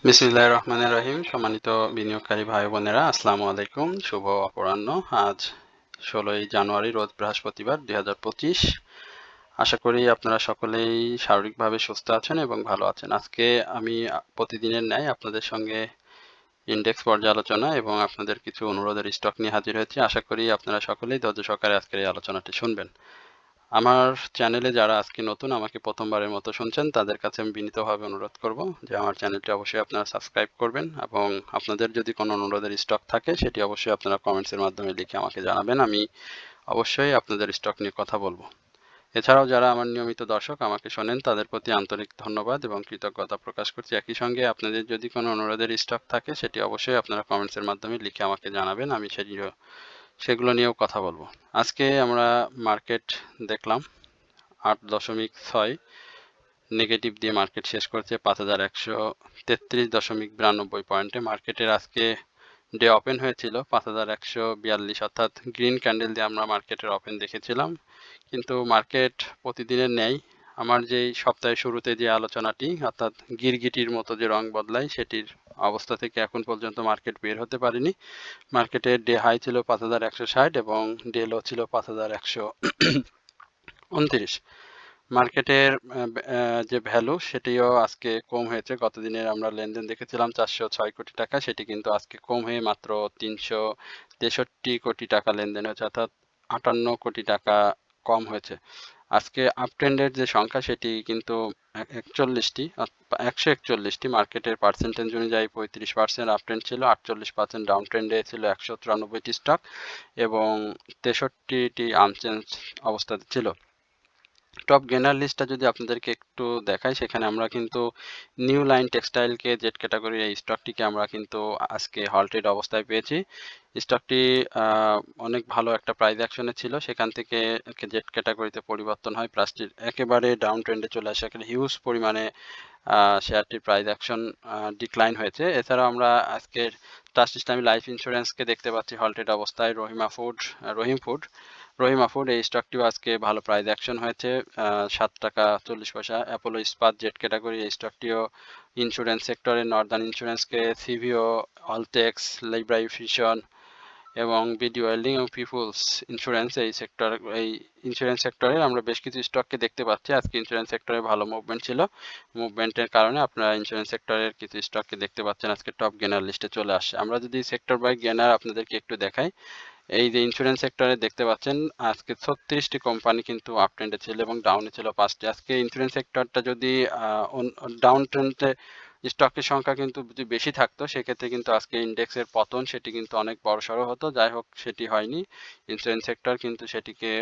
বিসমিল্লাহির রহমানির রহিম। সম্মানিত বিনিয়োগকারী ভাই বোনেরা, আসসালামু আলাইকুম। শুভ অপরাহ্ন। আজ 16ই জানুয়ারি, রোজ বৃহস্পতিবার 2025। আশা করি আপনারা সকলেই শারীরিকভাবে সুস্থ আছেন এবং ভালো আছেন। আজকে আমি প্রতিদিনের ন্যায় আপনাদের সঙ্গে ইন্ডেক্স পর্যালোচনা এবং আপনাদের কিছু অনুরোধের স্টক নিয়ে হাজির হয়েছি। আশা করি আপনারা সকলেই ধৈর্য সহকারে আজকের এই আলোচনাটি শুনবেন। আমার চ্যানেলে যারা আজকে নতুন, আমাকে প্রথমবারের মতো শুনছেন, তাদের কাছে আমি বিনীতভাবে অনুরোধ করব যে আমার চ্যানেলটি অবশ্যই আপনারা সাবস্ক্রাইব করবেন এবং আপনাদের যদি কোনো অনুরোধের স্টক থাকে সেটি অবশ্যই আপনারা কমেন্টসের মাধ্যমে লিখে আমাকে জানাবেন। আমি অবশ্যই আপনাদের স্টক নিয়ে কথা বলবো। এছাড়াও যারা আমার নিয়মিত দর্শক আমাকে শোনেন, তাদের প্রতি আন্তরিক ধন্যবাদ এবং কৃতজ্ঞতা প্রকাশ করছি। একই সঙ্গে আপনাদের যদি কোনো অনুরোধের স্টক থাকে সেটি অবশ্যই আপনারা কমেন্টসের মাধ্যমে লিখে আমাকে জানাবেন। আমি সেগুলো নিয়েও কথা বলবো। আজকে আমরা মার্কেট দেখলাম 8.6 নেগেটিভ দিয়ে মার্কেট শেষ করেছে 5133.92 পয়েন্টে। মার্কেটের আজকে ডে ওপেন হয়েছিল 5142, অর্থাৎ গ্রিন ক্যান্ডেল দিয়ে আমরা মার্কেটের ওপেন দেখেছিলাম। কিন্তু মার্কেট প্রতিদিনের ন্যায় আমার যেই সপ্তাহের শুরুতে যে আলোচনাটি, অর্থাৎ গিরগিটির মতো যে রং বদলায়, সেটির অবস্থা থেকে এখন পর্যন্ত মার্কেট বের হতে পারেনি। মার্কেটের ডে হাই ছিল 5160 এবং ডে লো ছিল 5129। মার্কেটের যে ভ্যালু সেটিও আজকে কম হয়েছে। গতদিনের আমরা লেনদেন দেখেছিলাম 406 কোটি টাকা, সেটি কিন্তু আজকে কম হয়ে মাত্র 363 কোটি টাকা লেনদেন হয়েছে, অর্থাৎ 58 কোটি টাকা কম হয়েছে। আজকে আপট্রেন্ডের যে সংখ্যা সেটি কিন্তু 141টি। মার্কেটের পার্সেন্টেজ অনুযায়ী 35% আপট্রেন্ড ছিল, 48% ডাউন ট্রেন্ডে ছিল 193টি স্টক এবং 63টি আনচেঞ্জ অবস্থাতে ছিল। টপ গেনার লিস্টটা যদি আপনাদেরকে একটু দেখাই, সেখানে আমরা কিন্তু নিউ লাইন টেক্সটাইলকে জেড ক্যাটাগরির এই স্টকটিকে আমরা কিন্তু আজকে হল্টেড অবস্থায় পেয়েছি। স্টকটি অনেক ভালো একটা প্রাইস অ্যাকশনে ছিল, সেখান থেকে জেড ক্যাটাগরিতে পরিবর্তন হয়, প্রাইসটির একেবারে ডাউন ট্রেন্ডে চলে আসে, এখানে হিউজ পরিমাণে শেয়ারটির প্রাইস অ্যাকশন ডিক্লাইন হয়েছে। এছাড়াও আমরা আজকের ট্রাস্ট ইসলামী লাইফ ইন্স্যুরেন্সকে দেখতে পাচ্ছি হল্টেড অবস্থায়। রহিমা ফুড এই স্টকটিও আজকে ভালো প্রাইস অ্যাকশন হয়েছে, 7 টাকা 40 পয়সা। অ্যাপোলো ইস্পাত জেড ক্যাটাগরি এই স্টকটিও ইন্স্যুরেন্স সেক্টরে নর্দার্ন ইন্স্যুরেন্সকে, সিভিও, অলটেক্স, লাইব্রারি ফিশন এবং বিডি ওয়েল্ডিং এবং পিপুলস ইন্স্যুরেন্স এই ইন্স্যুরেন্স সেক্টরে আমরা বেশ কিছু স্টককে দেখতে পাচ্ছি। আজকে ইন্স্যুরেন্স সেক্টরে ভালো মুভমেন্ট ছিল। মুভমেন্টের কারণে আপনারা ইন্স্যুরেন্স সেক্টরের কিছু স্টককে দেখতে পাচ্ছেন আজকে টপ গেনার লিস্টে চলে আসছে। আমরা যদি সেক্টর বাই গেনার আপনাদেরকে একটু দেখাই, এই যে ইন্স্যুরেন্স সেক্টরে দেখতে পাচ্ছেন আজকে 36টি কোম্পানি কিন্তু আপ ট্রেন্ডে ছিল এবং ডাউনে ছিল 5টি। আজকে ইন্স্যুরেন্স সেক্টরটা যদি ডাউন ট্রেন্ডে স্টকের সংখ্যা কিন্তু যদি বেশি থাকতো, সেক্ষেত্রে কিন্তু আজকে ইন্ডেক্সের পতন সেটি কিন্তু অনেক বড়সড় হতো। যাই হোক, সেটি হয়নি। ইন্স্যুরেন্স সেক্টর কিন্তু সেটিকে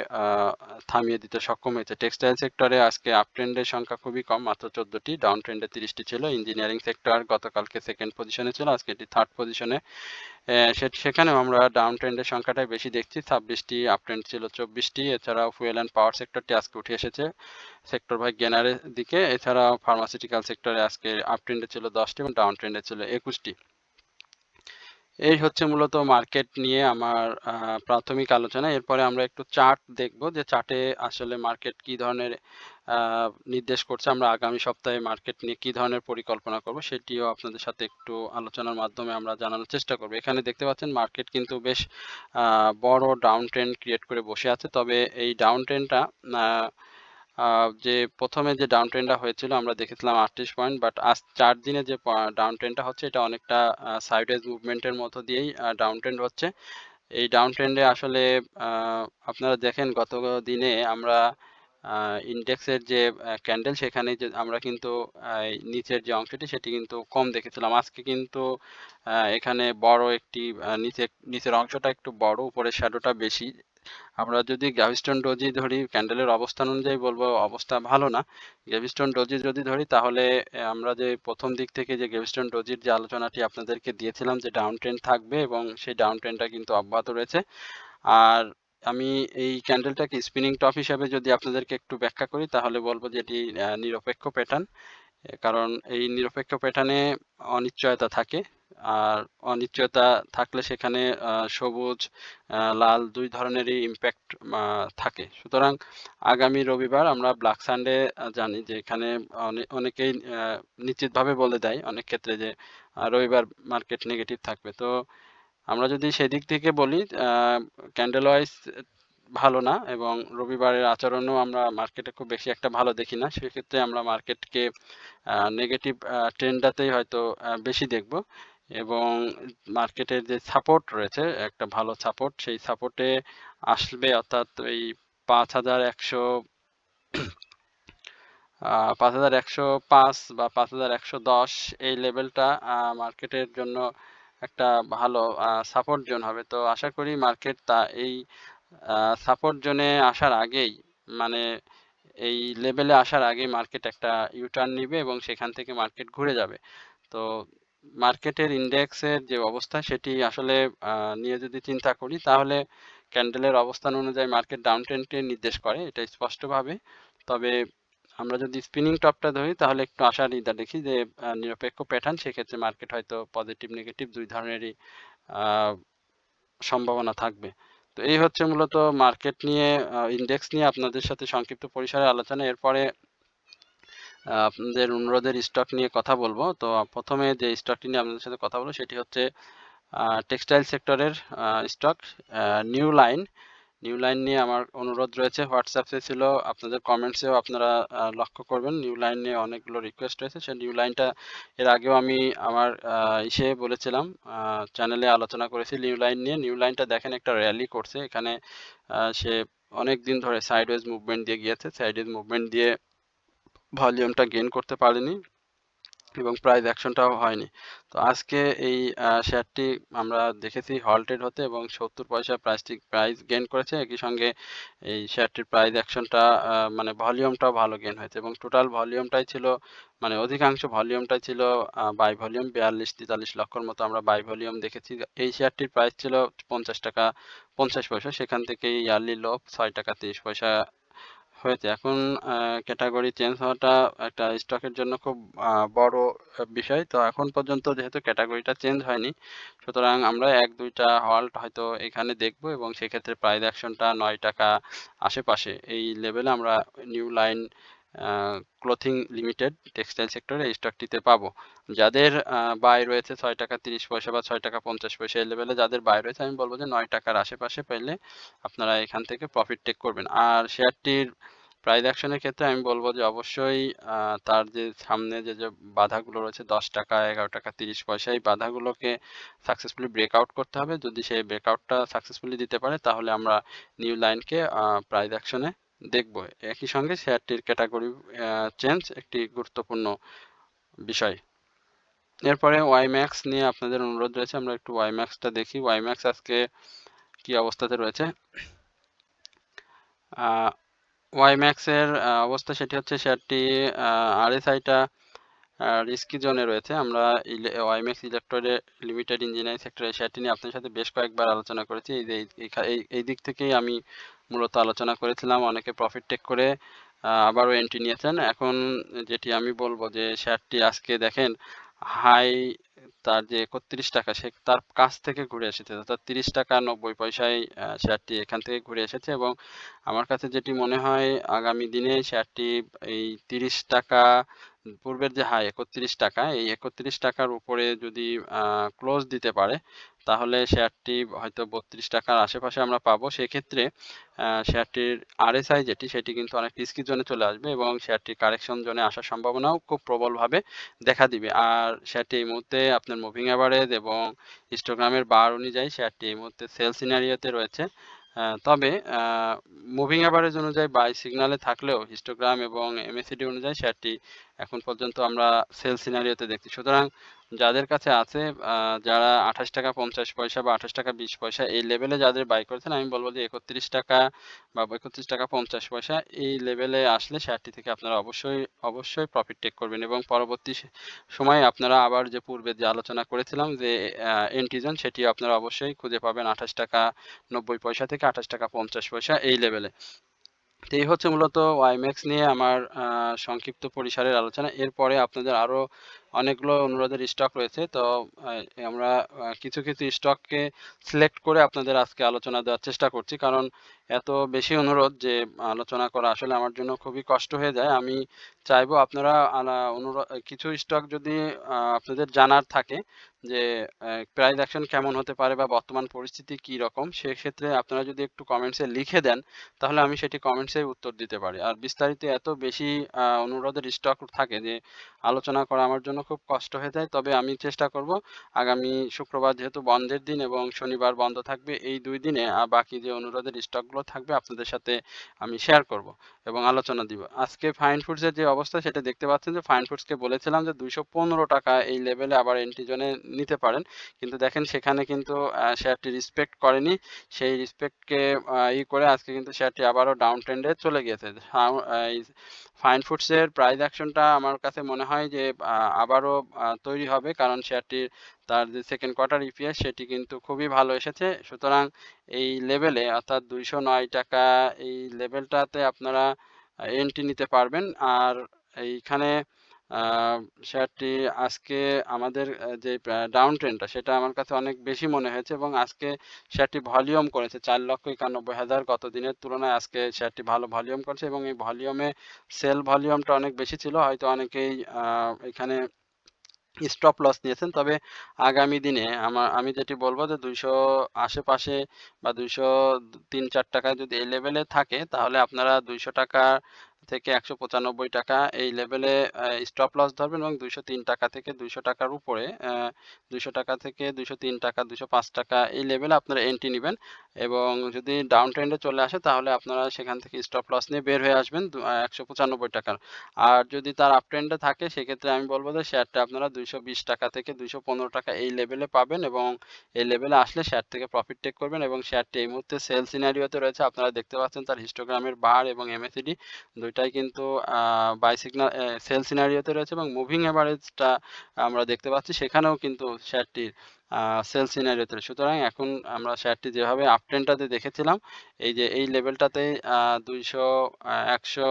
থামিয়ে দিতে সক্ষম হয়েছে। টেক্সটাইল সেক্টরে আজকে আপ ট্রেন্ডের সংখ্যা খুবই কম, মাত্র 14টি, ডাউন ট্রেন্ডে 30টি ছিল। ইঞ্জিনিয়ারিং সেক্টর গতকালকে সেকেন্ড পজিশনে ছিল, আজকে এটি থার্ড পজিশনে। সেখানেও আমরা ডাউন ট্রেন্ডের সংখ্যাটাই বেশি দেখছি, 26টি, আপ ট্রেন্ড ছিল 24টি। এছাড়াও ফুয়েল অ্যান্ড পাওয়ার সেক্টরটি আজকে উঠে এসেছে সেক্টর ভাই গেনারের দিকে। এছাড়াও ফার্মাসিউটিক্যাল সেক্টরে আজকে আপ ট্রেন্ডে ছিল 10টি এবং ডাউন ট্রেন্ডে ছিল 21টি। এই হচ্ছে মূলত মার্কেট নিয়ে আমার প্রাথমিক আলোচনা। এরপরে আমরা একটু চার্ট দেখব যে চার্টে আসলে মার্কেট কি ধরনের নির্দেশ করছে। আমরা আগামী সপ্তাহে মার্কেট নিয়ে কি ধরনের পরিকল্পনা করব সেটিও আপনাদের সাথে একটু আলোচনার মাধ্যমে আমরা জানানোর চেষ্টা করব। এখানে দেখতে পাচ্ছেন মার্কেট কিন্তু বেশ বড় ডাউন ট্রেন্ড ক্রিয়েট করে বসে আছে। তবে এই ডাউন ট্রেন্ডটা যে প্রথমে যে ডাউন ট্রেন্ডটা হয়েছিল আমরা দেখেছিলাম 38 পয়েন্ট, বাট আজ 4 দিনে যে ডাউন ট্রেন্ডটা হচ্ছে এটা অনেকটা সাইডওয়েজ মুভমেন্টের মতো দিয়েই ডাউন ট্রেন্ড হচ্ছে। এই ডাউন ট্রেন্ডে আসলে আপনারা দেখেন গত দিনে আমরা ইন্ডেক্সের যে ক্যান্ডেল, সেখানে যে আমরা কিন্তু নিচের যে অংশটি সেটি কিন্তু কম দেখেছিলাম। আজকে কিন্তু এখানে বড় একটি নিচের অংশটা একটু বড়, উপরের শ্যাডোটা বেশি। আমরা যদি গ্যাভিস্টোন ডোজি ধরি, ক্যান্ডেলের অবস্থান অনুযায়ী বলবো অবস্থা ভালো না। গ্যাভিস্টোন ডোজি যদি ধরি তাহলে আমরা যে প্রথম দিক থেকে যে গ্যাভিস্টোন ডোজির যে আলোচনাটি আপনাদেরকে দিয়েছিলাম যে ডাউন ট্রেন্ড থাকবে এবং সেই ডাউন ট্রেন্ডটা কিন্তু অব্যাহত রয়েছে। আর আমি এই ক্যান্ডেলটাকে স্পিনিং টপ হিসাবে যদি আপনাদেরকে একটু ব্যাখ্যা করি তাহলে বলবো যে এটি নিরপেক্ষ প্যাটার্ন। কারণ এই নিরপেক্ষ প্যাটার্নে অনিশ্চয়তা থাকে। আর অনিশ্চয়তা থাকলে সেখানে সবুজ লাল দুই ধরনেরই ইম্প্যাক্ট থাকে। সুতরাং আগামী রবিবার আমরা ব্ল্যাক সানডে জানি যে এখানে অনেকেই নিশ্চিতভাবে বলে দেয় অনেক ক্ষেত্রে যে রবিবার মার্কেট নেগেটিভ থাকবে। তো আমরা যদি সেদিক থেকে বলি ক্যান্ডেল ওয়াইজ ভালো না এবং রবিবারের আচরণও আমরা মার্কেটে খুব বেশি একটা ভালো দেখি না। সেক্ষেত্রে আমরা মার্কেটকে নেগেটিভ ট্রেন্ডটাতেই হয়তো বেশি দেখব এবং মার্কেটের যে সাপোর্ট রয়েছে একটা ভালো সাপোর্ট, সেই সাপোর্টে আসবে অর্থাৎ ওই ৫,১০০ ৫,১০৫ বা ৫,১১০ এই লেভেলটা মার্কেটের জন্য একটা ভালো সাপোর্ট জোন হবে। তো আশা করি মার্কেট এই সাপোর্ট জোনে আসার আগেই মানে এই লেভেলে আসার আগেই মার্কেট একটা ইউটার্ন নিবে এবং সেখান থেকে মার্কেট ঘুরে যাবে। তো মার্কেটের ইন্ডেক্সের যে অবস্থা সেটি আসলে নিয়ে যদি চিন্তা করি তাহলে ক্যান্ডেলের অবস্থান অনুযায়ী মার্কেট ডাউন ট্রেন্ডকে নির্দেশ করে এটা স্পষ্টভাবে। তবে আমরা যদি স্পিনিং টপটা ধরি তাহলে একটু আশার ইদা দেখি যে নিরপেক্ষ প্যাটার্ন, সেক্ষেত্রে মার্কেট হয়তো পজিটিভ নেগেটিভ দুই ধরনেরই সম্ভাবনা থাকবে। তো এই হচ্ছে মূলত মার্কেট নিয়ে ইন্ডেক্স নিয়ে আপনাদের সাথে সংক্ষিপ্ত পরিসরে আলোচনা। এরপরে আপনাদের অনুরোধের স্টক নিয়ে কথা বলবো। তো প্রথমে যে স্টকটি নিয়ে আপনাদের সাথে কথা বলবো সেটি হচ্ছে টেক্সটাইল সেক্টরের stock new line. New line নিয়ে আমার অনুরোধ রয়েছে, হোয়াটসঅ্যাপে ছিল, আপনাদের কমেন্টসেও আপনারা লক্ষ্য করবেন নিউ লাইন নিয়ে অনেকগুলো রিকোয়েস্ট রয়েছে। সেই নিউ লাইনটা এর আগেও আমি আমার ইসে বলেছিলাম, চ্যানেলে আলোচনা করেছি নিউ লাইন নিয়ে। নিউ লাইনটা দেখেন একটা র্যালি করছে এখানে, সে অনেক দিন ধরে সাইডওয়েজ মুভমেন্ট দিয়ে গিয়েছে, সাইডওয়েজ মুভমেন্ট দিয়ে ভলিউমটা গেইন করতে পারেনি এবং প্রাইস অ্যাকশনটাও হয়নি। তো আজকে এই শেয়ারটি আমরা দেখেছি হল্টেড হতে এবং ৭০ পয়সা প্রাইস গেইন করেছে। একই সঙ্গে এই শেয়ারটির প্রাইস অ্যাকশনটা মানে ভলিউমটাও ভালো গেইন হয়েছে এবং টোটাল ভলিউমটাই ছিল মানে অধিকাংশ ভলিউমটাই ছিল বাই ভলিউম ৪২-৪৩ লক্ষর মতো আমরা বাই ভলিউম দেখেছি। এই শেয়ারটির প্রাইস ছিল ৫০ টাকা ৫০ পয়সা, সেখান থেকে ইয়ারলি লো ৬ টাকা ৩০ পয়সা হয়েছে। এখন ক্যাটাগরি চেঞ্জ হওয়াটা একটা স্টকের জন্য খুব বড় বিষয়। তো এখন পর্যন্ত যেহেতু ক্যাটাগরিটা চেঞ্জ হয়নি, সুতরাং আমরা ১-২টা হল্ট হয়তো এখানে দেখব এবং সেক্ষেত্রে প্রাইস অ্যাকশনটা ৯ টাকা আশেপাশে এই লেভেলে আমরা new line clothing limited textile সেক্টরে এই স্টকটিতে পাবো। যাদের বাই রয়েছে ৬ টাকা ৩০ পয়সা বা ৬ টাকা ৫০ পয়সা এই লেভেলে যাদের বাই রয়েছে, আমি বলবো যে ৯ টাকার আশেপাশে পেলে আপনারা এখান থেকে প্রফিট টেক করবেন। আর শেয়ারটির প্রাইস অ্যাকশনের ক্ষেত্রে আমি বলবো যে অবশ্যই তার যে সামনে যে বাধাগুলো রয়েছে ১০ টাকা ১১ টাকা ৩০ পয়সা, এই বাধাগুলোকে সাকসেসফুলি ব্রেকআউট করতে হবে। যদি সেই ব্রেকআউটটা সাকসেসফুলি দিতে পারে তাহলে আমরা নিউ লাইনকে প্রাইস অ্যাকশনে দেখব। একই সঙ্গে শেয়ারটির ক্যাটাগরি চেঞ্জ একটি গুরুত্বপূর্ণ বিষয়। এরপরে ওয়াইম্যাক্স নিয়ে আপনাদের অনুরোধ রয়েছে, আমরা একটু ওয়াইম্যাক্সটা দেখি। ওয়াইম্যাক্স আজকে কি অবস্থাতে রয়েছে। ওয়াইম্যাক্সের অবস্থা সেটি হচ্ছে শেয়ারটি আরএসআইটা রিস্কি জোনে রয়েছে। আমরা ওয়াইম্যাক্স ইলেকট্রনিক লিমিটেড ইঞ্জিনিয়ারিং সেক্টরের শেয়ারটি নিয়ে আপনার সাথে বেশ কয়েকবার আলোচনা করেছি। এই দিক থেকেই আমি মূলত আলোচনা করেছিলাম। অনেকে প্রফিট টেক করে আবারও এন্ট্রি নিয়েছেন। এখন যেটি আমি বলবো যে শেয়ারটি আজকে দেখেন হাই তার যে ৩১ টাকা সে তার কাছ থেকে ঘুরে এসেছে, অর্থাৎ ৩০ টাকা ৯০ পয়সায় শেয়ারটি এখান থেকে ঘুরে এসেছে এবং আমার কাছে যেটি মনে হয় আগামী দিনে শেয়ারটি এই ৩০ টাকা পূর্বের যে হাই ৩১ টাকা, এই ৩১ টাকার উপরে যদি ক্লোজ দিতে পারে তাহলে শেয়ারটি হয়তো ৩২ টাকার আশেপাশে আমরা পাবো। সেক্ষেত্রে শেয়ারটির আরএসআই যেটি সেটি কিন্তু অনেক রিস্কি জোনে চলে আসবে এবং শেয়ারটি কারেকশন জোনে আসার সম্ভাবনাও খুব প্রবলভাবে দেখা দিবে। আর শেয়ারটি এই মুহূর্তে আপনার মুভিং অ্যাভারেজ এবং হিস্টোগ্রামের বার অনুযায়ী শেয়ারটি এই মুহূর্তে সেল সিনারিওতে রয়েছে। তবে মুভিং অ্যাভারেজ অনুযায়ী বাই সিগনালে থাকলেও হিস্টোগ্রাম এবং এমএসিডি অনুযায়ী শেয়ারটি এখন পর্যন্ত আমরা সেল সিনারিওতে দেখছি। সুতরাং যাদের কাছে আছে যারা ২৮ টাকা ৫০ পয়সা বা ২৮ টাকা ২০ পয়সা এই লেভেলে যাদের বাই করেছেন, আমি বলবো যে ৩১ টাকা বা ৩১ টাকা ৫০ পয়সা এই লেভেলে আসলে শেয়ারটি থেকে আপনারা অবশ্যই প্রফিট টেক করবেন এবং পরবর্তী সময়ে আপনারা আবার যে পূর্বে যে আলোচনা করেছিলাম যে এন্ট্রি জোন সেটি আপনারা অবশ্যই খুঁজে পাবেন ২৮ টাকা ৯০ পয়সা থেকে ২৮ টাকা ৫০ পয়সা এই লেভেলে। তো এই হচ্ছে মূলত ওয়াইম্যাক্স নিয়ে আমার সংক্ষিপ্ত পরিসরের আলোচনা। এরপরে আপনাদের আরও অনেকগুলো অনুরোধের স্টক রয়েছে। তো আমরা কিছু কিছু স্টককে সিলেক্ট করে আপনাদের আজকে আলোচনা দেওয়ার চেষ্টা করছি, কারণ এত বেশি অনুরোধ যে আলোচনা করা আসলে আমার জন্য খুবই কষ্ট হয়ে যায়। আমি চাইবো আপনারা কিছু স্টক যদি আপনাদের জানার থাকে যে প্রাইস অ্যাকশন কেমন হতে পারে বা বর্তমান পরিস্থিতি কি রকম, সেক্ষেত্রে আপনারা যদি একটু কমেন্টসে লিখে দেন তাহলে আমি সেটি কমেন্টসে উত্তর দিতে পারি। আর বিস্তারিত এত বেশি অনুরোধের স্টক থাকে যে আলোচনা করা আমার জন্য খুব কষ্ট হয়ে যায়। তবে আমি চেষ্টা করব আগামী শুক্রবার যেহেতু বন্ধের দিন এবং শনিবার বন্ধ থাকবে, এই 2 দিনে বাকি যে অনুরোধের স্টকগুলো থাকবে আপনাদের সাথে আমি শেয়ার করব এবং আলোচনা দিব। আজকে ফাইন ফুডসের যে অবস্থা সেটা দেখতে পাচ্ছেন যে ফাইন ফুডসকে বলেছিলাম যে 215 টাকা এই লেভেলে আবার এন্ট্রি জোনে নিতে পারেন, কিন্তু দেখেন সেখানে কিন্তু শেয়ারটি রেসপেক্ট করেনি। সেই রেসপেক্টকে করে আজকে কিন্তু শেয়ারটি আবারও ডাউন ট্রেন্ডে চলে গিয়েছে। এই ফাইন ফুডসের প্রাইস অ্যাকশনটা আমার কাছে মনে হয় যে আবারও তৈরি হবে, কারণ শেয়ারটির তার যে সেকেন্ড কোয়ার্টার ইপিএস সেটি কিন্তু খুবই ভালো এসেছে। সুতরাং এই লেভেলে অর্থাৎ 209 টাকা এই লেভেলটাতে আপনারা এন্ট্রি নিতে পারবেন। আর এইখানে শেয়ারটি আজকে আমাদের যে ডাউন ট্রেন্ডটা সেটা আমার কাছে অনেক বেশি মনে হয়েছে এবং আজকে শেয়ারটি ভলিউম করেছে 4,91,000, গত দিনের তুলনায় আজকে শেয়ারটি ভালো ভলিউম করেছে এবং এই ভলিউমে সেল ভলিউমটা অনেক বেশি ছিল, হয়তো অনেকেই এখানে স্টপ লস নিয়েছেন। তবে আগামী দিনে আমি যেটি বলবো যে 200 আশেপাশে বা 203-4 টাকায় যদি এই লেভেলে থাকে তাহলে আপনারা 200 টাকা থেকে 195 টাকা এই লেভেলে স্টপ লস ধরবেন এবং 203 টাকা থেকে 200 টাকার উপরে 200 টাকা থেকে 203 টাকা 205 টাকা এই লেভেলে আপনারা এন্ট্রি নেবেন এবং যদি ডাউন ট্রেন্ডে চলে আসে তাহলে আপনারা সেখান থেকে স্টপ লস নিয়ে বের হয়ে আসবেন 195 টাকার। আর যদি তার আপ ট্রেন্ডে থাকে সেক্ষেত্রে আমি বলবো যে শেয়ারটা আপনারা 220 টাকা থেকে 215 টাকা এই লেভেলে পাবেন এবং এই লেভেলে আসলে শেয়ার থেকে প্রফিট টেক করবেন এবং শেয়ারটি এই মুহূর্তে সেল সিনারিওতে রয়েছে। আপনারা দেখতে পাচ্ছেন তার হিস্টোগ্রামের বার এবং এমএসিডি দুইটাই কিন্তু বাই সিগন্যাল সেল সিনারিওতে রয়েছে এবং মুভিং এভারেজটা আমরা দেখতে পাচ্ছি সেখানেও কিন্তু শেয়ারটির সেল সিনারিওতে। সুতরাং এখন আমরা শেয়ারটি যেভাবে আপ ট্রেন্ডটাতে দেখেছিলাম এই যে এই লেভেলটাতে 200 100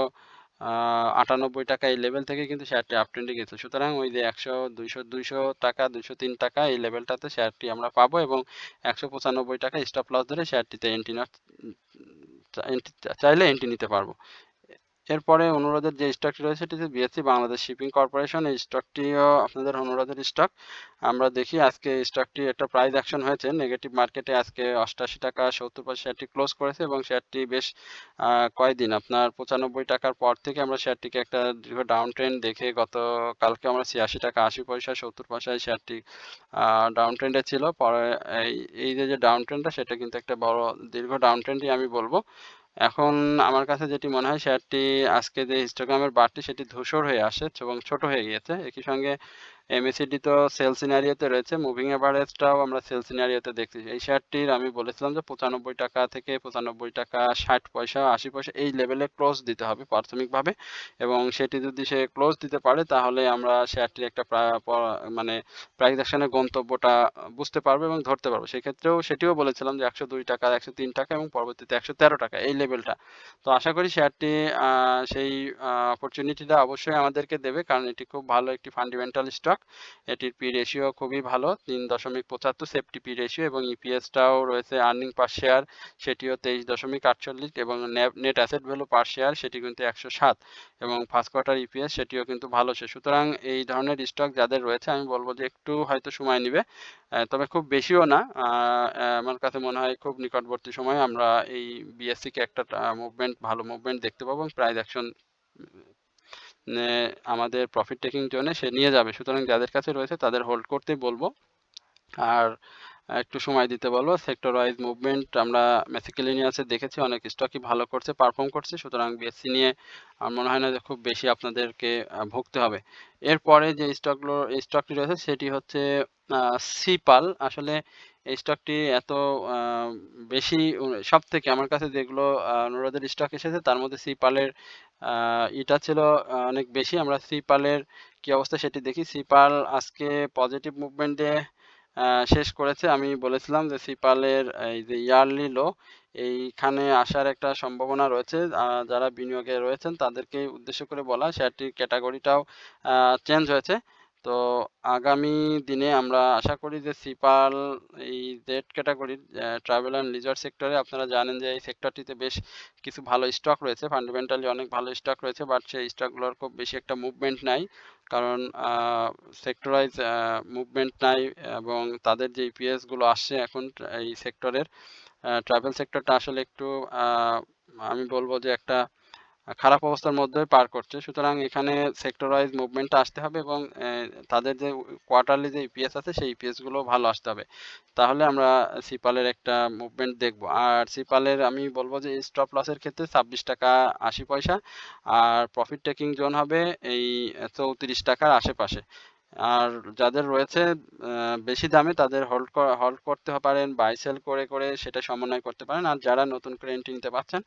98 টাকা এই লেভেল থেকে কিন্তু শেয়ারটি আপ ট্রেন্ডে গেছে। সুতরাং ওই যে 100 200 টাকা 203 টাকা এই লেভেলটাতে শেয়ারটি আমরা পাবো এবং 195 টাকা স্টপ লস ধরে শেয়ারটিতে চাইলে এন্ট্রি নিতে পারবো। এরপরে অনুরোধের যে স্টকটি রয়েছে সেটি হচ্ছে বিএসসি বাংলাদেশ শিপিং কর্পোরেশন। এই স্টকটিও আপনাদের অনুরোধের স্টক। আমরা দেখি আজকে স্টকটি একটা প্রাইস অ্যাকশন হয়েছে নেগেটিভ মার্কেটে। আজকে 88 টাকা 70 পয়সা শেয়ারটি ক্লোজ করেছে এবং শেয়ারটি বেশ কয়দিন আপনার 95 টাকার পর থেকে আমরা শেয়ারটিকে একটা দীর্ঘ ডাউন ট্রেন্ড দেখে কালকে আমরা 86 টাকা 80 পয়সা 70 পয়সায় শেয়ারটি ডাউন ট্রেন্ডে ছিল। পরে এই যে ডাউন ট্রেন্ডটা সেটা কিন্তু একটা বড় দীর্ঘ ডাউন ট্রেন্ডই আমি বলবো। এখন আমার কাছে যেটি মনে হয় শেয়ারটি আজকে যে হিস্টোগ্রামের বারটি সেটি ধূসর হয়ে আসে এবং ছোট হয়ে গিয়েছে। একই সঙ্গে এমএসিডি তো সেল সিনারিওতে রয়েছে, মুভিং এভারেজটাও আমরা সেল সিনারিওতে দেখছি। এই শেয়ারটির আমি বলেছিলাম যে 95 টাকা থেকে 95 টাকা 60 পয়সা 80 পয়সা এই লেভেলে ক্লোজ দিতে হবে প্রাথমিকভাবে এবং সেটি যদি সে ক্লোজ দিতে পারে তাহলে আমরা শেয়ারটির একটা মানে প্রাইস অ্যাকশনের গন্তব্যটা বুঝতে পারবো এবং ধরতে পারবো। সেক্ষেত্রেও সেটিও বলেছিলাম যে 102 টাকা 103 টাকা এবং পরবর্তীতে 113 টাকা এই লেভেলটা। তো আশা করি শেয়ারটি সেই অপরচুনিটিটা অবশ্যই আমাদেরকে দেবে, কারণ এটি খুব ভালো একটি ফান্ডামেন্টাল স্টক। এটির পি রেশিও খুবই ভালো 3.75 সেফটি পি রেশিও এবং ইপিএসটাও রয়েছে আর্নিং পার শেয়ার সেটিও 23.48 এবং নেট অ্যাসেট ভ্যালু পার শেয়ার সেটি কিন্তু 107 এবং ফার্স্ট কোয়ার্টার ইপিএস সেটিও কিন্তু ভালো। সুতরাং এই ধরনের স্টক যাদের রয়েছে আমি বলবো যে একটু হয়তো সময় নেবে, তবে খুব বেশিও না। আমার কাছে মনে হয় খুব নিকটবর্তী সময়ে আমরা এই বিএসসিকে একটা ভালো মুভমেন্ট দেখতে পাবো এবং প্রাইস অ্যাকশন আমাদের প্রফিট টেকিং জোনে সে নিয়ে যাবে। সুতরাং যাদের কাছে রয়েছে তাদের হোল্ড করতে বলবো আর একটু সময় দিতে বলবো। সেক্টর ওয়াইজ মুভমেন্ট আমরা ম্যাসিকেলিনিয়াসে দেখেছি অনেক স্টকই ভালো করছে, পারফর্ম করছে। সুতরাং বিএসসি নিয়ে আমার মনে হয় না যে খুব বেশি আপনাদেরকে ভুগতে হবে। এরপরে যে স্টকটি রয়েছে সেটি হচ্ছে সিপাল। আসলে এই স্টকটি এত বেশি সব থেকে আমার কাছে যেগুলো অনুরোধের স্টক এসেছে তার মধ্যে সিপালের এটা ছিল অনেক বেশি। আমরা সিপালের কি অবস্থা সেটি দেখি। সিপাল আজকে পজিটিভ মুভমেন্ট দিয়ে শেষ করেছে। আমি বলেছিলাম যে সিপালের এই যে ইয়ারলি লো এইখানে আসার একটা সম্ভাবনা রয়েছে। যারা বিনিয়োগে রয়েছেন তাদেরকে উদ্দেশ্য করে বলা, শেয়ারটির ক্যাটাগরিটাও চেঞ্জ হয়েছে। তো আগামী দিনে আমরা আশা করি যে সিপাল এই জেড ক্যাটাগরির ট্রাভেল অ্যান্ড লিজার সেক্টরে আপনারা জানেন যে এই সেক্টরটিতে বেশ কিছু ভালো স্টক রয়েছে, ফান্ডামেন্টালি অনেক ভালো স্টক রয়েছে, বাট সেই স্টকগুলোর খুব বেশি একটা মুভমেন্ট নাই, কারণ সেক্টরাইজ মুভমেন্ট নাই এবং তাদের যে ইপিএসগুলো আসছে এখন এই সেক্টরের ট্রাভেল সেক্টরটা আসলে একটু আমি বলবো যে একটা খারাপ অবস্থার মধ্যে পার করছে। সুতরাং এখানে সেক্টর ওয়াইজ মুভমেন্টটা আসতে হবে এবং তাদের যে কোয়ার্টারলি যে ইপিএস আছে সেই ইপিএসগুলো ভালো আসতে হবে, তাহলে আমরা সিপালের একটা মুভমেন্ট দেখব। আর সিপালের আমি বলবো যে স্টপ লসের ক্ষেত্রে 26 টাকা 80 পয়সা, আর প্রফিট টেকিং জোন হবে এই 34 টাকার আশেপাশে। আর যাদের রয়েছে বেশি দামে তাদের হোল্ড করতে পারেন, বাই সেল করে করে সেটা সমন্বয় করতে পারেন। আর যারা নতুন করে এন্ট্রি নিতে পারছেন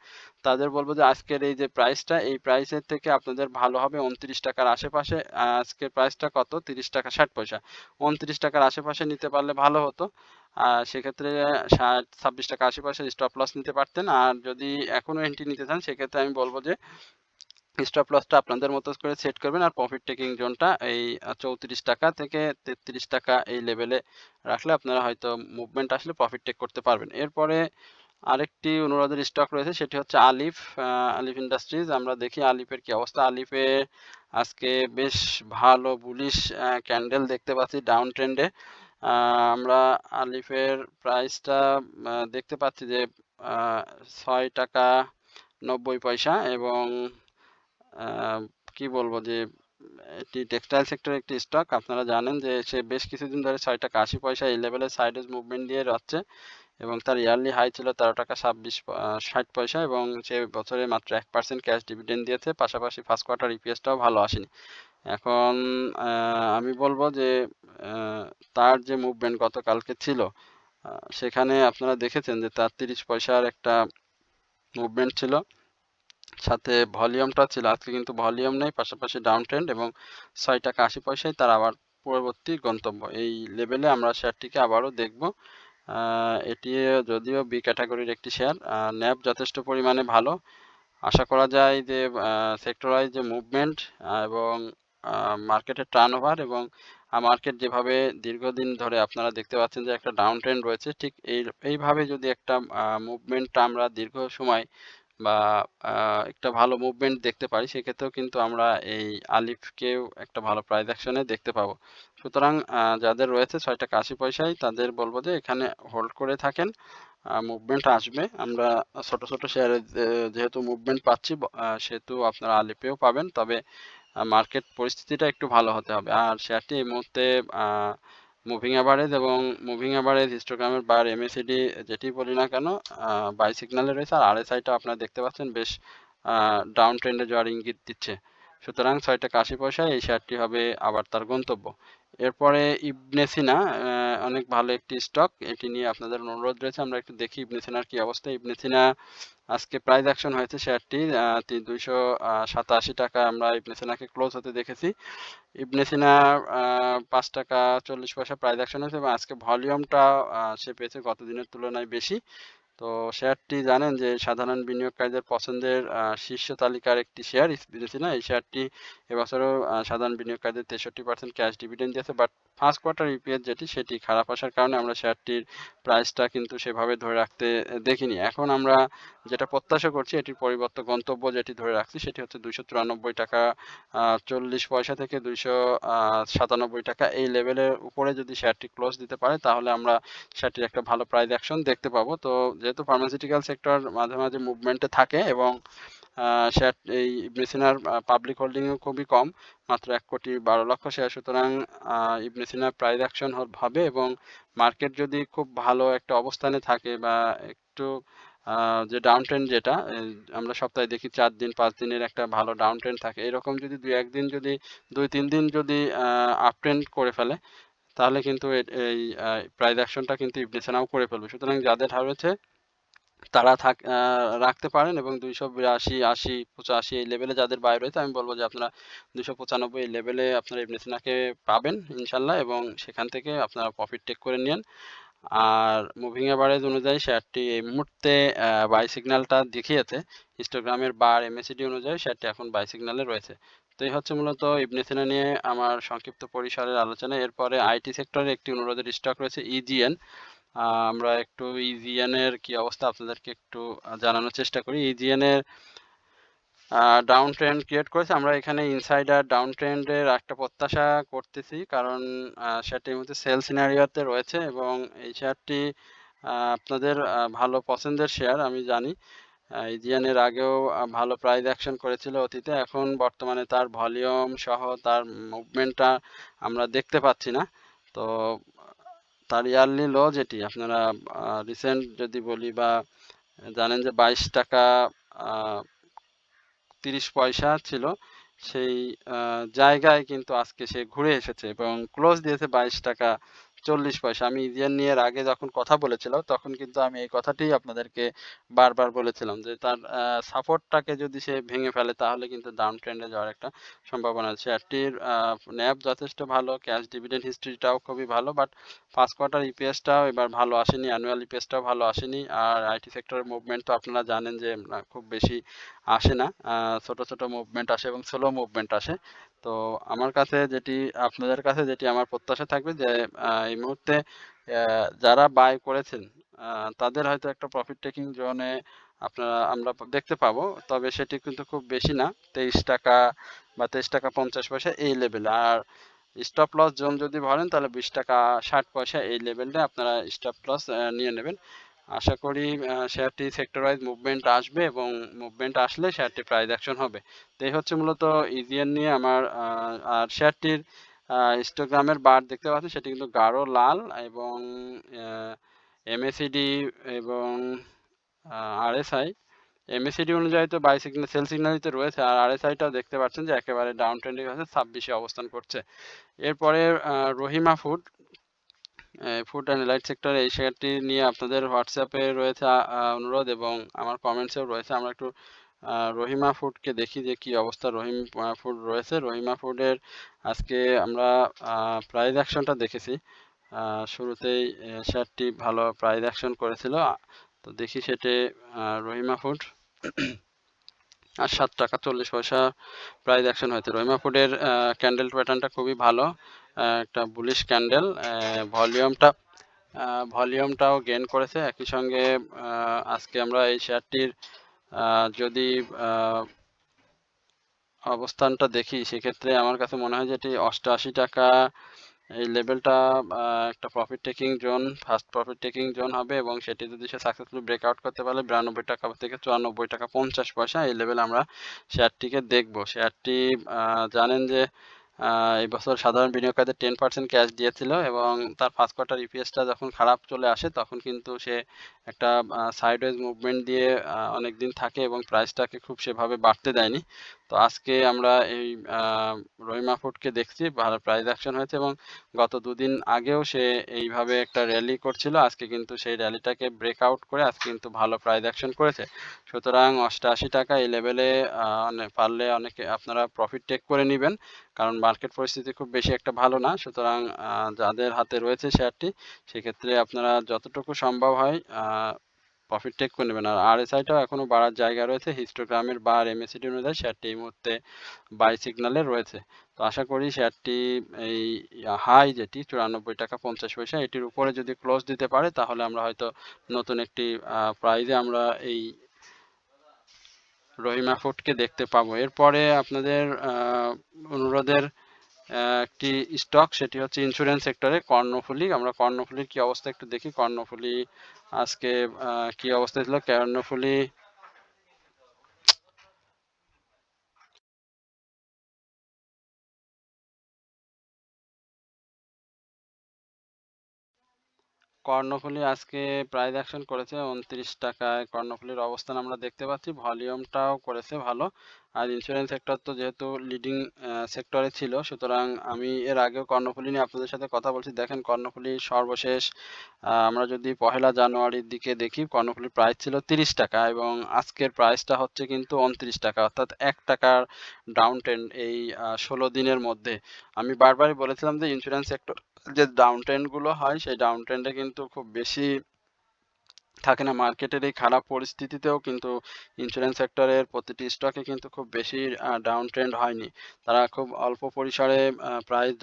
তাদের বলবো যে আজকের এই যে প্রাইসটা, এই প্রাইসের থেকে আপনাদের ভালো হবে 29 টাকার আশেপাশে। আজকের প্রাইসটা কত, 30 টাকা 60 পয়সা, 29 টাকার আশেপাশে নিতে পারলে ভালো হতো। আর সেক্ষেত্রে 26 টাকা 80 পয়সা স্টপ লস নিতে পারতেন। আর যদি এখনো এন্ট্রি নিতে চান সেক্ষেত্রে আমি বলবো যে স্টপ লসটা আপনাদের মতো করে সেট করবেন, আর প্রফিট টেকিং জোনটা এই 34 টাকা থেকে 33 টাকা এই লেভেলে রাখলে আপনারা হয়তো মুভমেন্ট আসলে প্রফিট টেক করতে পারবেন। এরপরে আরেকটি অনুরোধের স্টক রয়েছে, সেটি হচ্ছে আলিফ, আলিফ ইন্ডাস্ট্রিজ। আমরা দেখি আলিফের কি অবস্থা। আলিফে আজকে বেশ ভালো বুলিশ ক্যান্ডেল দেখতে পাচ্ছি ডাউন ট্রেন্ডে। আমরা আলিফের প্রাইসটা দেখতে পাচ্ছি যে 6 টাকা 90 পয়সা, এবং কি বলবো যে এটি টেক্সটাইল সেক্টরের একটি স্টক। আপনারা জানেন যে সে বেশ কিছুদিন ধরে 6 টাকা 80 পয়সা এই লেভেলে সাইডওয়েজ মুভমেন্ট দিয়ে যাচ্ছে, এবং তার ইয়ারলি হাই ছিল 13 টাকা 60 পয়সা, এবং সে বছরে মাত্র 1% ক্যাশ ডিভিডেন্ড দিয়েছে, পাশাপাশি ফার্স্ট কোয়ার্টার ইপিএসটাও ভালো আসেনি। এখন আমি বলবো যে তার যে মুভমেন্ট গতকালকে ছিল সেখানে আপনারা দেখেছেন যে তার 30 পয়সার একটা মুভমেন্ট ছিল, সাথে ভলিউমটা ছিল। আজকে কিন্তু ভলিউম নেই, পাশাপাশি ডাউন ট্রেন্ড, এবং 6 টাকা 80 পয়সায় তার আবার পরবর্তী গন্তব্য। এই লেভেলে আমরা শেয়ারটিকে আবারও দেখব। এটি যদিও বি ক্যাটাগরির একটি শেয়ার, ন্যাব যথেষ্ট পরিমাণে ভালো। আশা করা যায় যে সেক্টর ওয়াইজ যে মুভমেন্ট এবং মার্কেটের টার্নওভার, এবং মার্কেট যেভাবে দীর্ঘদিন ধরে আপনারা দেখতে পাচ্ছেন যে একটা ডাউন ট্রেন্ড রয়েছে, ঠিক এইভাবে যদি একটা মুভমেন্টটা আমরা দীর্ঘ সময় বা একটা ভালো মুভমেন্ট দেখতে পাই, সেক্ষেত্রেও কিন্তু আমরা এই আলিফকেও একটা ভালো প্রাইস অ্যাকশনে দেখতে পাবো। সুতরাং যাদের রয়েছে 6 টাকা 80 পয়সায় তাদের বলবো যে এখানে হোল্ড করে থাকেন, মুভমেন্ট আসবে। আমরা ছোট ছোট শেয়ারে যেহেতু মুভমেন্ট পাচ্ছি, সেহেতু আপনারা আলিপেও পাবেন, তবে মার্কেট পরিস্থিতিটা একটু ভালো হতে হবে। আর শেয়ারটি এই মুহূর্তে মুভিং অ্যাভারেজ এবং মুভিং অ্যাভারেজ হিস্টোগ্রামের বার এমএসিডি যেটি বলি না কেন বাই সিগন্যালে রয়েছে, আর আরএসআইটা আপনারা দেখতে পাচ্ছেন বেশ ডাউন ট্রেন্ডে যাওয়ার ইঙ্গিত দিচ্ছে। সুতরাং 6 টাকা 80 পয়সায় এই শেয়ারটি হবে আবার তার গন্তব্য। এরপরে ইবনে সিনা, অনেক ভালো একটি স্টক, এটি নিয়ে আপনাদের অনুরোধ রয়েছে। আমরা একটু দেখি ইবনে সিনার কি অবস্থা। ইবনে সিনা আজকে প্রাইস অ্যাকশন হয়েছে শেয়ারটি 287 টাকা আমরা ইবনে সিনাকে ক্লোজ হতে দেখেছি। ইবনে সিনা 5 টাকা 40 পয়সা প্রাইস অ্যাকশন হয়েছে, এবং আজকে ভলিউমটা সে পেয়েছে গত দিনের তুলনায় বেশি। তো শেয়ারটি জানেন যে সাধারণ বিনিয়োগকারীদের পছন্দের শীর্ষ তালিকার একটি শেয়ার ইবনে সিনা। এই শেয়ারটি এবছরও সাধারণ বিনিয়োগকারীদের 63% ক্যাশ ডিভিডেন্ড দিয়েছে, বাট ফার্স্ট কোয়ার্টার ইপিএস যেটি সেটি খারাপ আসার কারণে আমরা শেয়ারটির প্রাইসটা কিন্তু সেভাবে ধরে রাখতে দেখিনি। এখন আমরা যেটা প্রত্যাশা করছি, এটির পরিবর্তে গন্তব্য যেটি ধরে রাখছি সেটি হচ্ছে 293 টাকা 40 পয়সা থেকে 297 টাকা এই লেভেলের উপরে যদি শেয়ারটি ক্লোজ দিতে পারে, তাহলে আমরা শেয়ারটির একটা ভালো প্রাইস অ্যাকশন দেখতে পাবো। তো যেহেতু ফার্মাসিউটিক্যাল সেক্টর মাঝে মাঝে মুভমেন্টে থাকে, এবং শেয়ার এই ইবনে সিনার পাবলিক হোল্ডিংও খুবই কম, মাত্র 1,12,00,000 শেয়ার। সুতরাং ইবনে সিনার প্রাইস অ্যাকশন হবে, এবং মার্কেট যদি খুব ভালো একটা অবস্থানে থাকে বা একটু যে ডাউন ট্রেন্ড যেটা আমরা সপ্তাহে দেখি 4 দিন 5 দিনের একটা ভালো ডাউন ট্রেন্ড থাকে, এরকম যদি 2-1 দিন যদি 2-3 দিন যদি আপ ট্রেন্ড করে ফেলে, তাহলে কিন্তু এই প্রাইস অ্যাকশনটা কিন্তু ইবনে সিনাও করে ফেলবে। সুতরাং যাদের রয়েছে তারা রাখতে পারেন, এবং 282 80 85 এই লেভেলে যাদের বাই রয়েছে আমি বলবো যে আপনারা 295 এই লেভেলে আপনারা ইবনে সিনাকে পাবেন ইনশাল্লাহ, এবং সেখান থেকে আপনারা প্রফিট টেক করে নিন। আর মুভিং অ্যাভারেজ অনুযায়ী শেয়ারটি এই মুহূর্তে বাই সিগন্যালটা দেখিয়েছে, হিস্টোগ্রামের বার এমএসিডি অনুযায়ী শেয়ারটি এখন বাই সিগন্যালে রয়েছে। তো এই হচ্ছে মূলত ইবনে সিনা নিয়ে আমার সংক্ষিপ্ত পরিসরের আলোচনা। এরপরে আইটি সেক্টরে একটি অনুরোধের স্টক রয়েছে ইজিএন। আমরা একটু ইজিএন এর কি অবস্থা আপনাদেরকে একটু জানানোর চেষ্টা করি। ইজিএন এর ডাউন ট্রেন্ড ক্রিয়েট করেছে। আমরা এখানে ইনসাইডার ডাউন ট্রেন্ডের একটা প্রত্যাশা করতেছি, কারণ সেটির মধ্যে সেল সিনারিওতে রয়েছে এবং এই শেয়ারটি আপনাদের ভালো পছন্দের শেয়ার আমি জানি। ইজিএন এর আগেও ভালো প্রাইস অ্যাকশন করেছিল অতীতে, এখন বর্তমানে তার ভলিউম সহ তার মুভমেন্টটা আমরা দেখতে পাচ্ছি না। তো তার ইয়ারলি লো যেটি আপনারা রিসেন্ট যদি বলি বা জানেন যে 22 টাকা 30 পয়সা ছিল, সেই জায়গায় কিন্তু আজকে সে ঘুরে এসেছে এবং ক্লোজ দিয়েছে 22 টাকা 40 পয়সা। আমি ইজিএন নিয়ে এর আগে যখন কথা বলেছিলাম তখন কিন্তু আমি এই কথাটি আপনাদেরকে বারবার বলেছিলাম যে তার সাপোর্টটাকে যদি সে ভেঙে ফেলে তাহলে কিন্তু ডাউন ট্রেন্ডে যাওয়ার একটা সম্ভাবনা আছে। শেয়ারটির ন্যাব যথেষ্ট ভালো, ক্যাশ ডিভিডেন্ড হিস্ট্রিটাও খুবই ভালো, বাট ফার্স্ট কোয়ার্টার ইপিএসটাও এবার ভালো আসেনি, অ্যানুয়াল ইপিএসটাও ভালো আসেনি। আর আইটি সেক্টরের মুভমেন্ট তো আপনারা জানেন যে খুব বেশি আসে না, ছোট ছোট মুভমেন্ট আসে এবং স্লো মুভমেন্ট আসে। তো আমার কাছে যেটি আপনাদের কাছে যেটি আমার প্রত্যাশা থাকবে যে এই মুহূর্তে যারা বাই করেছেন তাদের হয়তো একটা প্রফিট টেকিং জোনে আমরা দেখতে পাবো, তবে সেটি কিন্তু খুব বেশি না, 23 টাকা বা 23 টাকা 50 পয়সা এই লেভেল। আর স্টপ লস জোন যদি ভরেন তাহলে 20 টাকা 60 পয়সা এই লেভেলটা আপনারা স্টপ লস নিয়ে নেবেন। আশা করি শেয়ারটি সেক্টর ওয়াইজ মুভমেন্ট আসবে এবং মুভমেন্ট আসলে শেয়ারটি প্রাইস অ্যাকশন হবে। তো এই হচ্ছে মূলত ইজিএন নিয়ে আমার আর শেয়ারটির হিস্টোগ্রামের বার দেখতে পাচ্ছেন, সেটি কিন্তু গাঢ় লাল এবং এমএসিডি এবং আরএসআই, এমএসিডি অনুযায়ী তো বাই সিগন্যাল সেল সিগন্যালিতে রয়েছে, আর আরএসআইটাও দেখতে পাচ্ছেন যে একেবারে ডাউন ট্রেন্ডিং আছে, 26-এ অবস্থান করছে। এরপরে Rahima food, food and light সেক্টরে এই শেয়ারটি নিয়ে আপনাদের হোয়াটসঅ্যাপে রয়েছে অনুরোধ এবং আমার কমেন্টসেও রয়েছে। আমরা একটু রহিমা ফুডকে দেখি যে কি অবস্থা রহিম ফুড রয়েছে। রহিমা ফুডের আজকে আমরা প্রাইস অ্যাকশনটা দেখেছি, শুরুতেই শেয়ারটি ভালো প্রাইস অ্যাকশন করেছিল। তো দেখি সেটি রহিমা ফুড আর 7 টাকা 40 পয়সা প্রাইস অ্যাকশন হয়েছে। রহিমা ফুডের ক্যান্ডেল প্যাটার্নটা খুবই ভালো, একটা বুলিশ ক্যান্ডেল, ভলিউমটাও গেইন করেছে। একই সঙ্গে আজকে আমরা এই শেয়ারটির যদি অবস্থানটা দেখি সেক্ষেত্রে আমার কাছে মনে হয় যে এটি 88 টাকা এই লেভেলটা একটা profit taking zone, first profit taking zone হবে এবং সেটি যদি সে সাকসেসফুলি ব্রেকআউট করতে পারে 92 টাকা থেকে 94 টাকা 50 পয়সা এই লেভেলে আমরা শেয়ারটিকে দেখব। শেয়ারটি জানেন যে এই বছর সাধারণ বিনিয়োগকারীদের 10% ক্যাশ দিয়েছিল এবং তার ফার্স্ট কোয়ার্টার ইপিএসটা যখন খারাপ চলে আসে তখন কিন্তু সে একটা সাইডওয়েজ মুভমেন্ট দিয়ে অনেক দিন থাকে এবং প্রাইসটাকে খুব সেভাবে বাড়তে দেয়নি। তো আজকে আমরা এই রহিমা ফুডকে দেখছি ভালো প্রাইস অ্যাকশন হয়েছে এবং গত দুদিন আগেও সে এইভাবে একটা র্যালি করছিল, আজকে কিন্তু সেই র্যালিটাকে ব্রেকআউট করে আজকে কিন্তু ভালো প্রাইস অ্যাকশন করেছে। সুতরাং 88 টাকা এই লেভেলে পারলে অনেকে আপনারা প্রফিট টেক করে নেবেন, কারণ মার্কেট পরিস্থিতি খুব বেশি একটা ভালো না। সুতরাং যাদের হাতে রয়েছে শেয়ারটি সেক্ষেত্রে আপনারা যতটুকু সম্ভব হয় প্রফিট টেক করে নেবেন। আর আরএসআইটাও এখনো বাড়ার জায়গা রয়েছে, হিস্টোগ্রামের বার এমএসিডি অনুযায়ী শেয়ারটি এই মুহূর্তে বাই সিগন্যালে রয়েছে। তো আশা করি শেয়ারটি এই হাই যেটি 94 টাকা 50 পয়সা এটির উপরে যদি ক্লোজ দিতে পারে তাহলে আমরা হয়তো নতুন একটি প্রাইজে আমরা এই রহিমা ফুডকে দেখতে পাবো। এরপরে আপনাদের অনুরোধের একটি স্টক, সেটি হচ্ছে ইন্স্যুরেন্স সেক্টরে কর্ণফুলী। আমরা কর্ণফুলীর কি অবস্থা একটু দেখি। কর্ণফুলী আজকে কি অবস্থা ছিল। কর্ণফুলী কর্ণফুলী আজকে প্রাইস অ্যাকশন করেছে 29 টাকায়। কর্ণফুলীর অবস্থান আমরা দেখতে পাচ্ছি, ভলিউমটাও করেছে ভালো। আর ইন্স্যুরেন্স সেক্টর তো যেহেতু লিডিং সেক্টরে ছিল, সুতরাং আমি এর আগেও কর্ণফুলী নিয়ে আপনাদের সাথে কথা বলছি। দেখেন কর্ণফুলী সর্বশেষ আমরা যদি 1 জানুয়ারির দিকে দেখি কর্ণফুলীর প্রাইস ছিল 30 টাকা এবং আজকের প্রাইসটা হচ্ছে কিন্তু 29 টাকা, অর্থাৎ 1 টাকার ডাউন ট্রেন্ড এই 16 দিনের মধ্যে। আমি বারবারই বলেছিলাম যে ইন্স্যুরেন্স সেক্টর যে ডাউন ট্রেন্ডগুলো হয় সেই ডাউন ট্রেন্ডে কিন্তু খুব বেশি থাকে না, মার্কেটের এই খারাপ পরিস্থিতিতেও কিন্তু ইন্স্যুরেন্স সেক্টরের প্রতিটি স্টকে কিন্তু খুব বেশি ডাউন ট্রেন্ড হয়নি। তারা খুব অল্প পরিসরে প্রাইস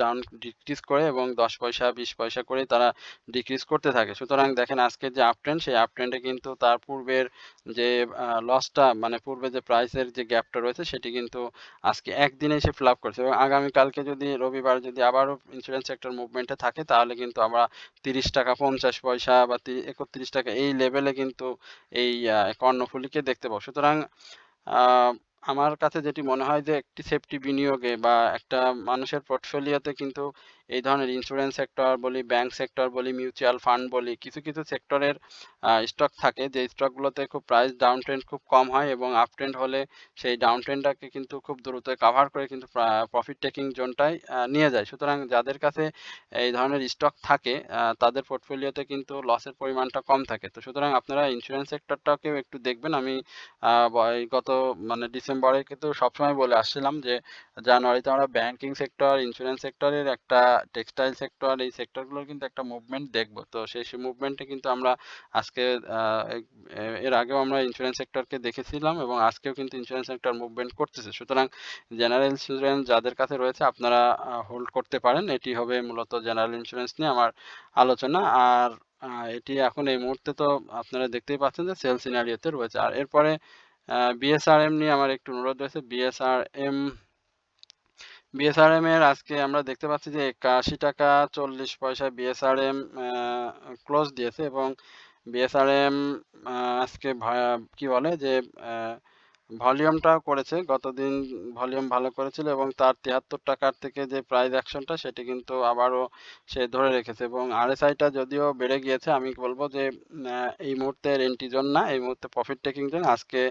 ডিক্রিজ করে এবং ১০ পয়সা ২০ পয়সা করেই তারা ডিক্রিজ করতে থাকে। সুতরাং দেখেন আজকের যে আপ ট্রেন্ড, সেই আপ ট্রেন্ডে কিন্তু তার পূর্বের যে লসটা, মানে পূর্বে যে প্রাইসের যে গ্যাপটা রয়েছে সেটি কিন্তু আজকে একদিনেই সে ফিল আপ করছে এবং আগামীকালকে যদি রবিবার যদি আবারও ইন্স্যুরেন্স সেক্টর মুভমেন্টে থাকে তাহলে কিন্তু আমরা ৳৩০.৫০ বা ৳৩১ এই লেভেলে কিন্তু এই কর্ণফুলীকে দেখতে পাবো। সুতরাং আ আমার কাছে যেটি মনে হয় যে একটি সেফটি বিনিয়োগে বা একটা মানুষের পোর্টফোলিওতে কিন্তু এই ধরনের ইন্স্যুরেন্স সেক্টর বলি, ব্যাংক সেক্টর বলি, মিউচুয়াল ফান্ড বলি, কিছু, কিছু সেক্টরের স্টক থাকে যে স্টকগুলোতে খুব প্রাইস ডাউন ট্রেন্ড খুব কম হয় এবং আপ ট্রেন্ড হলে সেই ডাউন ট্রেন্ডটাকে কিন্তু খুব দ্রুত কাভার করে কিন্তু প্রফিট টেকিং জোনটায় নিয়ে যায়। সুতরাং যাদের কাছে এই ধরনের স্টক থাকে তাদের পোর্টফোলিওতে কিন্তু লসের পরিমাণটা কম থাকে। তো সুতরাং আপনারা ইন্স্যুরেন্স সেক্টরটাকেও একটু দেখবেন। আমি এই গত মানে ডিসেম্বরে কিন্তু সবসময় বলে আসছিলাম যে জানুয়ারিতে আমরা ব্যাংকিং সেক্টর, ইন্স্যুরেন্স সেক্টরের একটা, টেক্সটাইল সেক্টর, এই সেক্টরগুলোর কিন্তু একটা মুভমেন্ট দেখব। তো সেই মুভমেন্টে কিন্তু আমরা আজকে আ এর আগেও আমরা ইন্স্যুরেন্স সেক্টরকে দেখেছিলাম এবং আজকেও কিন্তু ইন্স্যুরেন্স সেক্টর মুভমেন্ট করতেছে। সুতরাং জেনারেল ইন্স্যুরেন্স যাদের কাছে রয়েছে আপনারা হোল্ড করতে পারেন। এটি হবে মূলত জেনারেল ইন্স্যুরেন্স নিয়ে আমার আলোচনা। আর আ এটি এখন এই মুহূর্তে তো আপনারা দেখতেই পাচ্ছেন যে সেল সিনারিওতে রয়েছে। আর এরপরে বিএসআরএম নিয়ে আমার একটু অনুরোধ রয়েছে। বিএসআরএম এর আজকে আমরা দেখতে পাচ্ছি যে ৳৮১.৪০ বিএসআরএম ক্লোজ দিয়েছে এবং বিএসআরএম আ আজকে কি বলে যে আ ভলিউমটাও করেছে। গতদিন ভলিউম ভালো করেছিল এবং তার ৳৭৩ থেকে যে প্রাইস অ্যাকশনটা সেটি কিন্তু আবারও সে ধরে রেখেছে এবং আরএসআইটা যদিও বেড়ে গিয়েছে, আমি বলব যে এই মুহূর্তের এন্ট্রি জোন না, এই মুহূর্তে প্রফিট টেকিং জোন। আজকে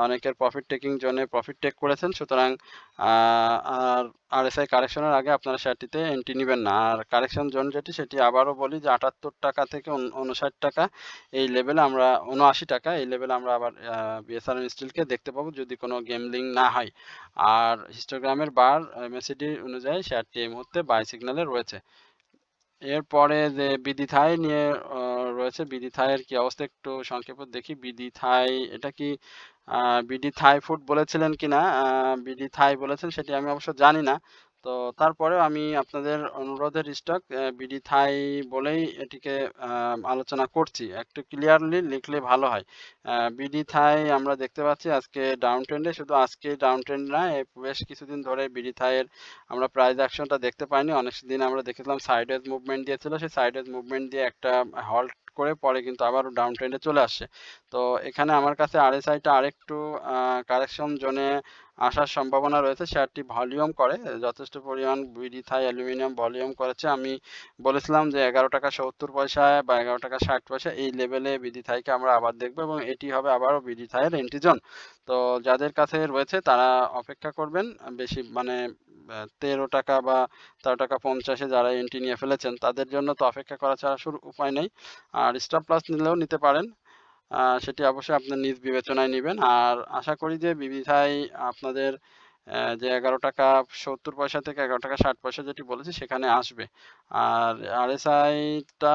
অনেকের প্রফিট টেকিং জোনে প্রফিট টেক করেছেন। সুতরাং আ আর আরএসআই কারেকশনের আগে আপনারা শেয়ারটিতে এন্ট্রি নিবেন না। আর কারেকশন জোন যেটি সেটি আবারও বলি যে ৳৭৮ থেকে ৳৫৯ এই লেভেলে আমরা ৳৭৯ এই লেভেলে আমরা আবার বিএসআরএম স্টিলকে দেখতে পাবো যদি কোনো গেমলিং না হয়। আর হিস্টোগ্রামের বার এমএসিডি অনুযায়ী শেয়ারটি এই মুহূর্তে বাই সিগন্যালে রয়েছে। এরপরে যে বিডি থাই নিয়ে রয়েছে, বিডি থাইয়ের কি অবস্থা একটু সংক্ষেপে দেখি। বিডি থাই এটা কি বিডি থাই ফুড বলেছিলেন কিনা? বিডি থাই বলেছেন সেটি আমি অবশ্য জানি না। তো তারপরেও আমি আপনাদের অনুরোধের স্টক বিডি থাই বলেই এটিকে আলোচনা করছি। একটু ক্লিয়ারলি লিখলে ভালো হয়। বিডি থাই আমরা দেখতে পাচ্ছি আজকে ডাউন ট্রেন্ডে, শুধু আজকে ডাউন ট্রেন্ড না, বেশ কিছুদিন ধরে বিডি থাইয়ের আমরা প্রাইস অ্যাকশনটা দেখতে পাইনি। অনেক দিন আমরা দেখেছিলাম সাইডওয়েজ মুভমেন্ট দিয়েছিল। সেই সাইডওয়েজ মুভমেন্ট দিয়ে একটা হল্ট করে পরে কিন্তু আবারও ডাউন ট্রেন্ডে চলে আসছে। তো এখানে আমার কাছে আরএসআইটা আরেকটু কারেকশন জোনে আসার সম্ভাবনা রয়েছে। শেয়ারটি ভলিউম করে যথেষ্ট পরিমাণ, বিডি থাই অ্যালুমিনিয়াম ভলিউম করেছে। আমি বলেছিলাম যে ৳11.৭০ বা ৳11.৬০ এই লেভেলে বিডি থাইকে আমরা আবার দেখব এবং এটি হবে আবারও বিডি থাইয়ের এন্ট্রি জোন। তো যাদের কাছে রয়েছে তারা অপেক্ষা করবেন। বেশি মানে ৳13 বা ৳13.৫০ এ যারা এন্ট্রি নিয়ে ফেলেছেন তাদের জন্য তো অপেক্ষা করা ছাড়া উপায় নেই। আর স্টপ লস নিলেও নিতে পারেন। সেটি অবশ্যই আপনার নিজ বিবেচনায় নিবেন। আর আশা করি যে বিবিধায় আপনাদের যে ৳11.৭০ থেকে ৳11.৬০ যেটি বলেছি সেখানে আসবে। আর আরএসআইটা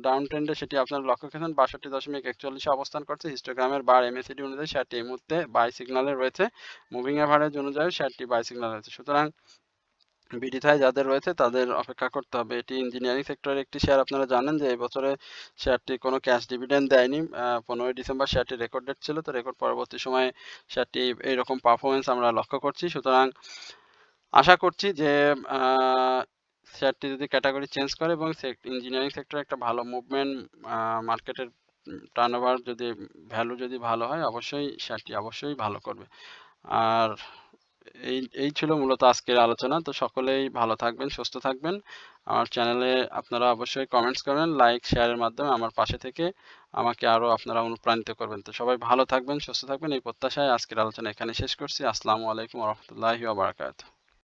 ডাউন ট্রেন্ডে সেটি আপনারা লক্ষ্য করেছেন ৬২.৪১ এ অবস্থান করছে। হিস্টোগ্রামের বার এমএসিডি অনুযায়ী শেয়ারটি এই মুহূর্তে বাই সিগন্যালে রয়েছে। মুভিং এভারেজ অনুযায়ী শেয়ারটি বাই সিগন্যালে রয়েছে। সুতরাং বিডিথায় যাদের রয়েছে তাদের অপেক্ষা করতে হবে। এটি ইঞ্জিনিয়ারিং সেক্টরের একটি শেয়ার, আপনারা জানেন যে এই বছরে শেয়ারটি কোনো ক্যাশ ডিভিডেন্ড দেয়নি। ১৫ই ডিসেম্বর শেয়ারটি রেকর্ড ডেট ছিল। তো রেকর্ড পরবর্তী সময়ে শেয়ারটি এইরকম পারফরম্যান্স আমরা লক্ষ্য করছি। সুতরাং আশা করছি যে আ শেয়ারটি যদি ক্যাটেগরি চেঞ্জ করে এবং ইঞ্জিনিয়ারিং সেক্টরে একটা ভালো মুভমেন্ট, মার্কেটের টার্নওভার যদি, ভ্যালু যদি ভালো হয় অবশ্যই শেয়ারটি অবশ্যই ভালো করবে। আর এই ছিল মূলত আজকের আলোচনা। তো সকলেই ভালো থাকবেন, সুস্থ থাকবেন। আমার চ্যানেলে আপনারা অবশ্যই কমেন্টস করবেন, লাইক, শেয়ারের মাধ্যমে আমার পাশে থেকে আমাকে আরো আপনারা অনুপ্রাণিত করবেন। তো সবাই ভালো থাকবেন, সুস্থ থাকবেন এই প্রত্যাশায় আজকের আলোচনা এখানে শেষ করছি। আসসালামু আলাইকুম ওয়া রাহমাতুল্লাহি ওয়া বারাকাতুহু।